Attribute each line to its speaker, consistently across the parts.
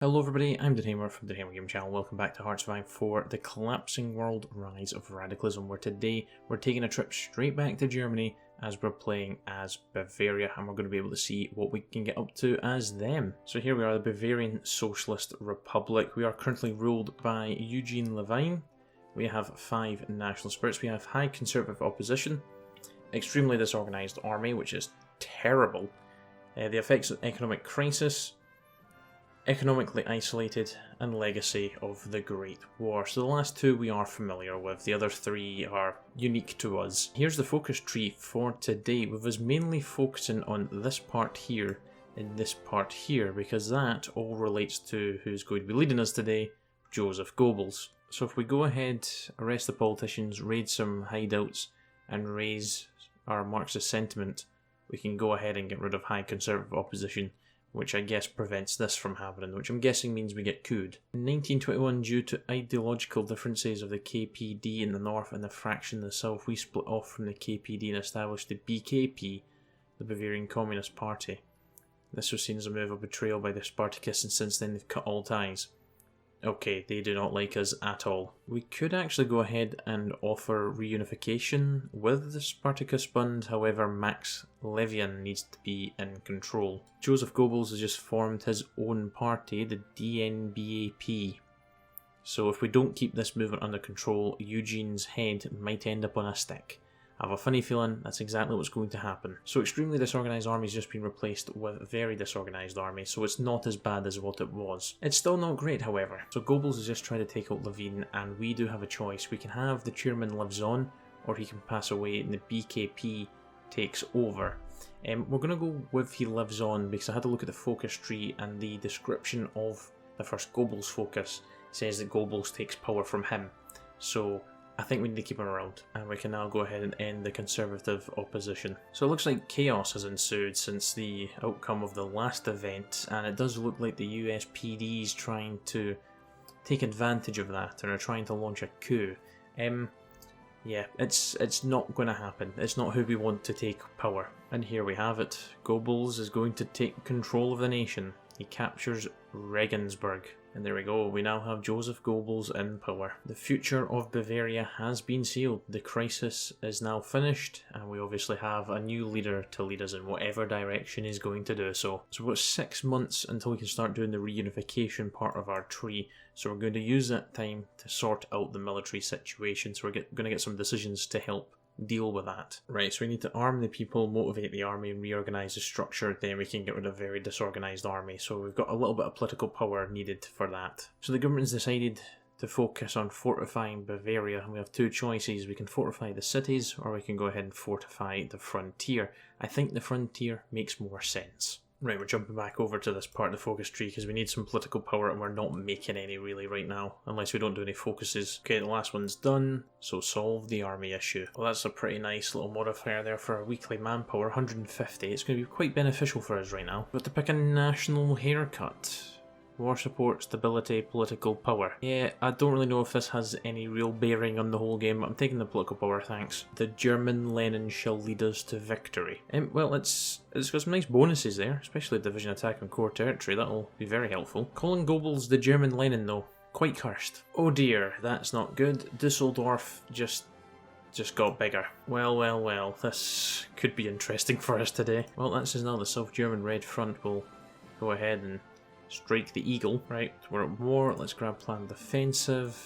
Speaker 1: Hello everybody, I'm Denhamer from the Denhamer Game Channel. Welcome back to Hearts of Iron 4, The Collapsing World Rise of Radicalism, where today we're taking a trip straight back to Germany as we're playing as Bavaria, and we're going to be able to see what we can get up to as them. So here we are, the Bavarian Socialist Republic. We are currently ruled by Eugene Levine. We have 5 national spirits. We have high conservative opposition, extremely disorganised army, which is terrible. The effects of economic crisis, economically isolated, and legacy of the Great War. So the last two we are familiar with, the other 3 are unique to us. Here's the focus tree for today, with us mainly focusing on this part here and this part here, because that all relates to who's going to be leading us today, Joseph Goebbels. So if we go ahead, arrest the politicians, raid some hideouts, and raise our Marxist sentiment, we can go ahead and get rid of high conservative opposition, which I guess prevents this from happening, which I'm guessing means we get couped. In 1921, due to ideological differences of the KPD in the north and the fraction in the south, we split off from the KPD and established the BKP, the Bavarian Communist Party. This was seen as a move of betrayal by the Spartakists, and since then they've cut all ties. Okay, they do not like us at all. We could actually go ahead and offer reunification with the Spartacus Bund, however Max Levian needs to be in control. Joseph Goebbels has just formed his own party, the DNBAP. So if we don't keep this movement under control, Eugene's head might end up on a stick. I have a funny feeling that's exactly what's going to happen. So extremely disorganised army has just been replaced with very disorganised army, so it's not as bad as what it was. It's still not great, however. So Goebbels has just tried to take out Levine, and we do have a choice. We can have the chairman lives on, or he can pass away and the BKP takes over. We're going to go with he lives on, because I had to look at the focus tree, and the description of the first Goebbels focus says that Goebbels takes power from him. So I think we need to keep him around, and we can now go ahead and end the conservative opposition. So it looks like chaos has ensued since the outcome of the last event, and it does look like the USPD is trying to take advantage of that and are trying to launch a coup. Yeah, it's not going to happen. It's not who we want to take power. And here we have it. Goebbels is going to take control of the nation. He captures Regensburg. And there we go, we now have Joseph Goebbels in power. The future of Bavaria has been sealed. The crisis is now finished, and we obviously have a new leader to lead us in whatever direction he's going to do so. So we've got 6 months until we can start doing the reunification part of our tree. So we're going to use that time to sort out the military situation. So we're going to get some decisions to help deal with that. Right, so we need to arm the people, motivate the army, and reorganise the structure. Then we can get rid of a very disorganised army. So we've got a little bit of political power needed for that. So the government's decided to focus on fortifying Bavaria, and we have 2 choices. We can fortify the cities, or we can go ahead and fortify the frontier. I think the frontier makes more sense. Right, we're jumping back over to this part of the focus tree because we need some political power, and we're not making any really right now, unless we don't do any focuses. Okay, the last one's done, so solve the army issue. Well, that's a pretty nice little modifier there for our weekly manpower, 150. It's going to be quite beneficial for us right now. We've got to pick a national haircut. War support, stability, political power. Yeah, I don't really know if this has any real bearing on the whole game, but I'm taking the political power, thanks. The German Lenin shall lead us to victory. Well, it's got some nice bonuses there, especially division attack on core territory. That'll be very helpful. Calling Goebbels the German Lenin, though, quite cursed. Oh dear, that's not good. Dusseldorf just got bigger. Well, this could be interesting for us today. Well, that says now the South German Red Front will go ahead and strike the eagle. Right, we're at war. Let's grab planned defensive,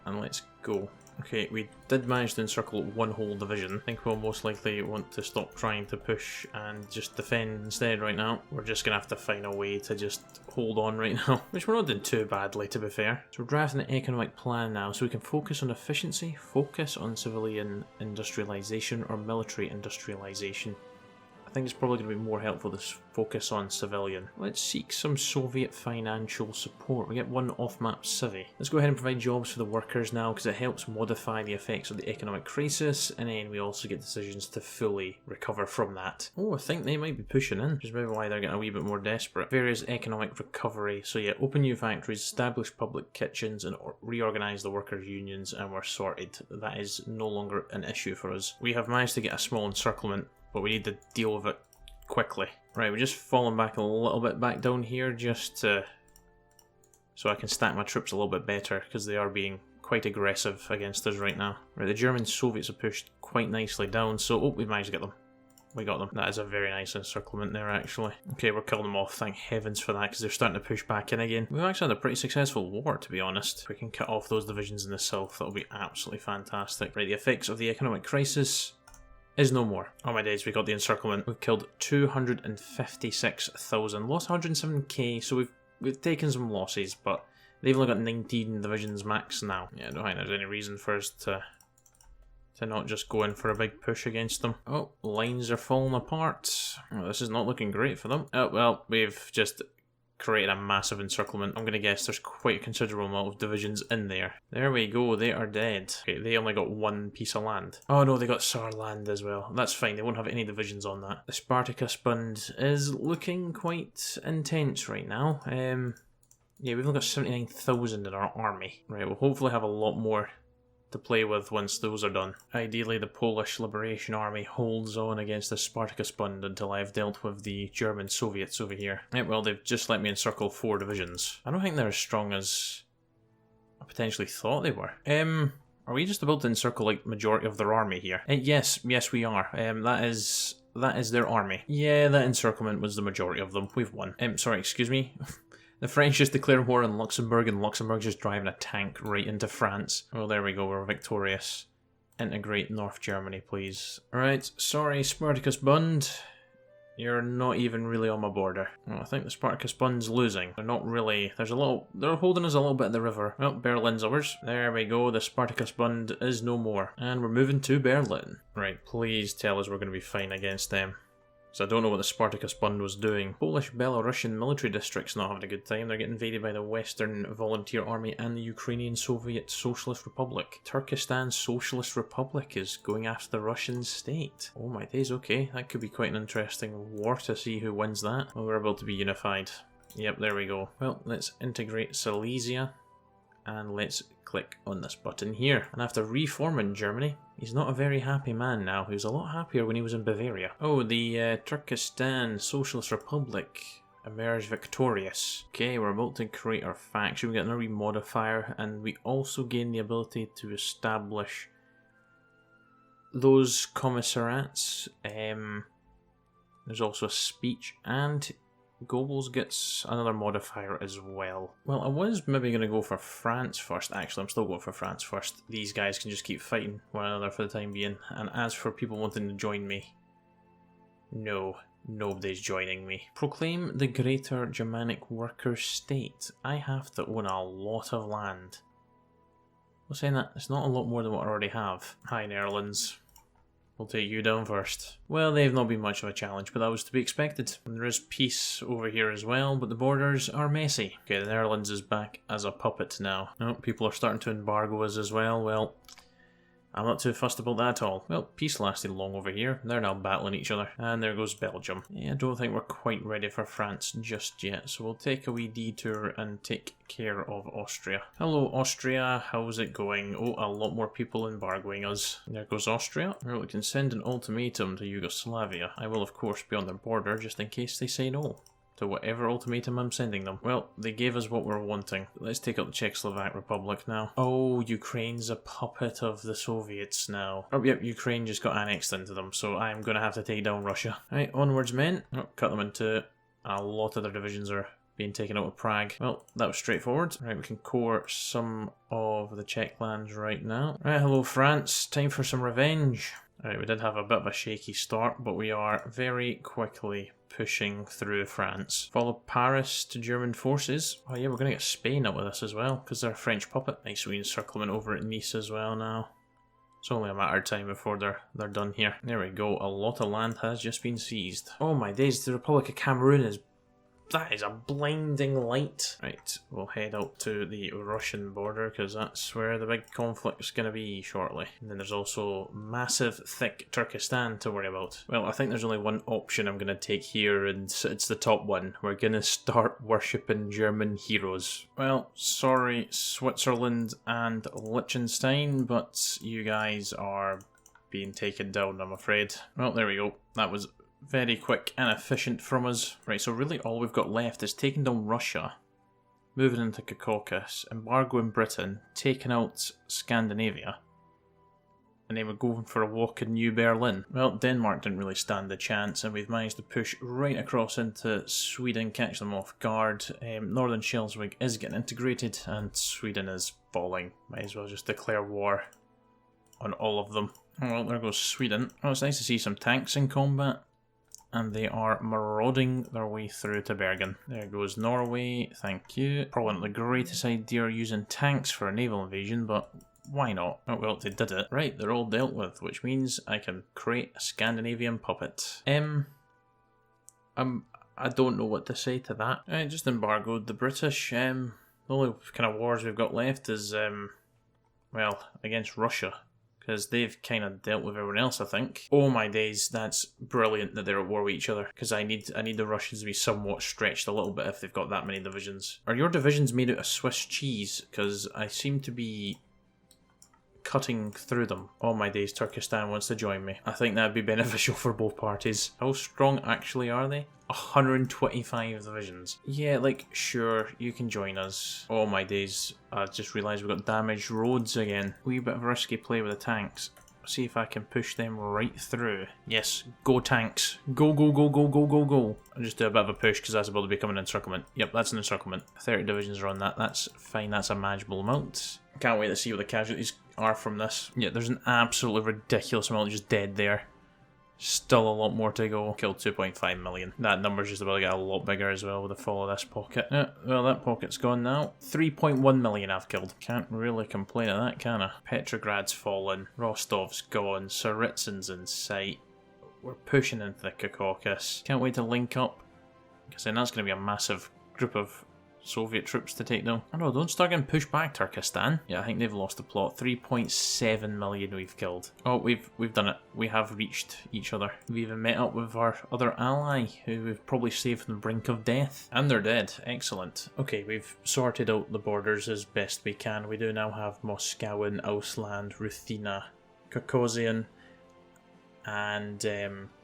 Speaker 1: and let's go. Okay, we did manage to encircle 1 whole division. I think we'll most likely want to stop trying to push and just defend instead right now. We're just going to have to find a way to just hold on right now, which we're not doing too badly, to be fair. So we're drafting an economic plan now, so we can focus on efficiency, focus on civilian industrialization, or military industrialization. I think it's probably going to be more helpful to focus on civilian. Let's seek some Soviet financial support. We get 1 off-map civvy. Let's go ahead and provide jobs for the workers now, because it helps modify the effects of the economic crisis, and then we also get decisions to fully recover from that. Oh, I think they might be pushing in, which is maybe why they're getting a wee bit more desperate. Various economic recovery. So yeah, open new factories, establish public kitchens, and reorganise the workers' unions, and we're sorted. That is no longer an issue for us. We have managed to get a small encirclement, but we need to deal with it quickly. Right, we're just falling back a little bit back down here just to so I can stack my troops a little bit better, because they are being quite aggressive against us right now. Right, the German Soviets have pushed quite nicely down, so oh, we managed to get them. We got them. That is a very nice encirclement there, actually. Okay, we're killing them off, thank heavens for that, because they're starting to push back in again. We've actually had a pretty successful war, to be honest. If we can cut off those divisions in the south, that'll be absolutely fantastic. Right, the effects of the economic crisis is no more. Oh my days, we got the encirclement. We've killed 256,000, lost 107k, so we've taken some losses, but they've only got 19 divisions max now. Yeah, I don't think there's any reason for us to not just go in for a big push against them. Oh, lines are falling apart. Oh, this is not looking great for them. Oh, well, we've just created a massive encirclement. I'm going to guess there's quite a considerable amount of divisions in there. There we go, they are dead. Okay, they only got one piece of land. Oh no, they got Saar land as well. That's fine, they won't have any divisions on that. The Spartacus Bund is looking quite intense right now. Yeah, we've only got 79,000 in our army. Right, we'll hopefully have a lot more to play with once those are done. Ideally, the Polish Liberation Army holds on against the Spartacus Bund until I've dealt with the German Soviets over here. Right, well, they've just let me encircle 4 divisions. I don't think they're as strong as I potentially thought they were. Are we just about to encircle, like, majority of their army here? Yes, we are. That is their army. Yeah, that encirclement was the majority of them. We've won. Sorry, excuse me. The French just declared war on Luxembourg, and Luxembourg's just driving a tank right into France. Well, there we go, we're victorious. Integrate North Germany, please. Alright, sorry, Spartacus Bund. You're not even really on my border. Well, I think the Spartacus Bund's losing. They're not really. They're holding us a little bit in the river. Well, Berlin's ours. There we go, the Spartacus Bund is no more. And we're moving to Berlin. Right, please tell us we're going to be fine against them. So I don't know what the Spartacus Bund was doing. Polish Belarusian military districts not having a good time. They're getting invaded by the Western Volunteer Army and the Ukrainian Soviet Socialist Republic. Turkestan Socialist Republic is going after the Russian state. Oh my days, okay. That could be quite an interesting war to see who wins that. Well, we're about to be unified. Yep, there we go. Well, let's integrate Silesia. And let's click on this button here. And after reforming Germany, he's not a very happy man now. He was a lot happier when he was in Bavaria. Oh, the Turkestan Socialist Republic emerged victorious. Okay, we're about to create our faction. We get another modifier, and we also gain the ability to establish those commissariats. There's also a speech, and Goebells gets another modifier as well. Well, I was maybe going to go for France first. Actually, I'm still going for France first. These guys can just keep fighting one another for the time being. And as for people wanting to join me, no, nobody's joining me. Proclaim the Greater Germanic Workers' State. I have to own a lot of land. Well, saying that, it's not a lot more than what I already have. Hi, Netherlands. We'll take you down first. Well, they've not been much of a challenge, but that was to be expected. And there is peace over here as well, but the borders are messy. Okay, the Netherlands is back as a puppet now. Oh, people are starting to embargo us as well. Well, I'm not too fussed about that at all. Well, peace lasted long over here. They're now battling each other. And there goes Belgium. Yeah, I don't think we're quite ready for France just yet, so we'll take a wee detour and take care of Austria. Hello, Austria. How's it going? Oh, a lot more people embargoing us. There goes Austria. Well, we can send an ultimatum to Yugoslavia. I will, of course, be on their border just in case they say no to whatever ultimatum I'm sending them. Well, they gave us what we're wanting. Let's take up the Czechoslovak Republic now. Oh, Ukraine's a puppet of the Soviets now. Oh, yep, Ukraine just got annexed into them, so I'm going to have to take down Russia. Right, onwards, men. Oh, cut them into a lot of their divisions are being taken out of Prague. Well, that was straightforward. Right, we can core some of the Czech lands right now. Right, hello, France. Time for some revenge. Alright, we did have a bit of a shaky start, but we are very quickly pushing through France. Follow Paris to German forces. Oh yeah, we're going to get Spain out with this as well, because they're a French puppet. Nice wee encirclement over at Nice as well now. It's only a matter of time before they're done here. There we go, a lot of land has just been seized. Oh my days, the Republic of Cameroon is... That is a blinding light. Right, we'll head out to the Russian border because that's where the big conflict's going to be shortly. And then there's also massive, thick Turkestan to worry about. Well, I think there's only one option I'm going to take here, and it's the top one. We're going to start worshipping German heroes. Well, sorry, Switzerland and Liechtenstein, but you guys are being taken down, I'm afraid. Well, there we go. That was very quick and efficient from us. Right, so really all we've got left is taking down Russia moving into the Caucasus, embargoing Britain, taking out Scandinavia, and then we're going for a walk in New Berlin. Well, Denmark didn't really stand a chance, and we've managed to push right across into Sweden, catch them off guard. Northern Schleswig is getting integrated, and Sweden is falling. Might as well just declare war on all of them. Oh, well, there goes Sweden. Oh, it's nice to see some tanks in combat, and they are marauding their way through to Bergen. There goes Norway, thank you. Probably not the greatest idea using tanks for a naval invasion, but why not? Oh well, they did it. Right, they're all dealt with, which means I can create a Scandinavian puppet. I don't know what to say to that. I just embargoed the British. The only kind of wars we've got left is, well, against Russia, because they've kind of dealt with everyone else, I think. Oh my days, that's brilliant that they're at war with each other, because I need the Russians to be somewhat stretched a little bit if they've got that many divisions. Are your divisions made out of Swiss cheese? Because I seem to be cutting through them. Oh my days, Turkestan wants to join me. I think that'd be beneficial for both parties. How strong actually are they? 125 divisions. Yeah, like, sure, you can join us. Oh my days, I just realised we've got damaged roads again. Wee bit of risky play with the tanks. See if I can push them right through. Yes, go tanks. Go, go, go, go, go, go, go. I'll just do a bit of a push because that's about to become an encirclement. Yep, that's an encirclement. 30 divisions are on that. That's fine, that's a manageable amount. Can't wait to see what the casualties are from this. Yeah, there's an absolutely ridiculous amount just dead there. Still a lot more to go. Killed 2.5 million. That number's just about to get a lot bigger as well with the fall of this pocket. Well, that pocket's gone now. 3.1 million I've killed. Can't really complain of that, can I? Petrograd's fallen. Rostov's gone. Tsaritsyn's in sight. We're pushing into the Caucasus. Can't wait to link up, because then that's going to be a massive group of Soviet troops to take down. Oh no, don't start getting pushed back, Turkestan. Yeah, I think they've lost the plot. 3.7 million we've killed. Oh, we've done it. We have reached each other. We've even met up with our other ally, who we've probably saved from the brink of death. And they're dead. Excellent. Okay, we've sorted out the borders as best we can. We do now have Moskowan, Ausland, Ruthenia, Caucasian, and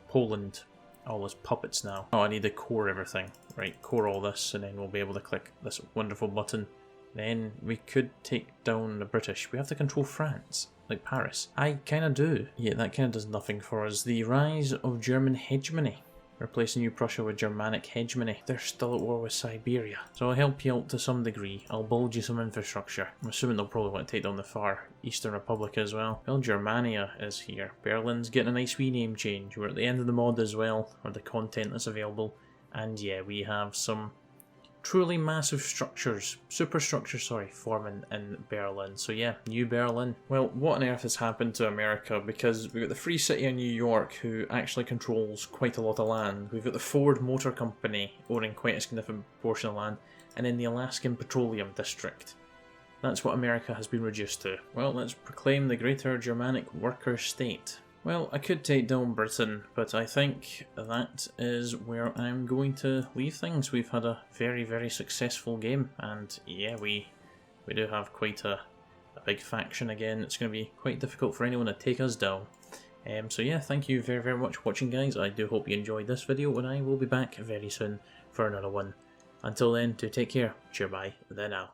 Speaker 1: Poland. All as puppets now. Oh, I need to core everything. Right, core all this, and then we'll be able to click this wonderful button. Then we could take down the British. We have to control France, like Paris. I kind of do. Yeah, that kind of does nothing for us. The rise of German hegemony. Replacing New Prussia with Germanic hegemony. They're still at war with Siberia. So I'll help you out to some degree. I'll build you some infrastructure. I'm assuming they'll probably want to take down the far Eastern Republic as well. Well, Germania is here. Berlin's getting a nice wee name change. We're at the end of the mod as well, or the content that's available. And yeah, we have some truly massive structures, superstructures, sorry, forming in Berlin. So yeah, New Berlin. Well, what on earth has happened to America? Because we've got the Free City of New York, who actually controls quite a lot of land. We've got the Ford Motor Company owning quite a significant portion of land, and then the Alaskan Petroleum District. That's what America has been reduced to. Well, let's proclaim the Greater Germanic Worker State. Well, I could take down Britain, but I think that is where I'm going to leave things. We've had a very, very successful game, and yeah, we do have quite a big faction again. It's going to be quite difficult for anyone to take us down. So yeah, thank you very, very much for watching, guys. I do hope you enjoyed this video, and I will be back very soon for another one. Until then, do take care. Cheer bye. Then out.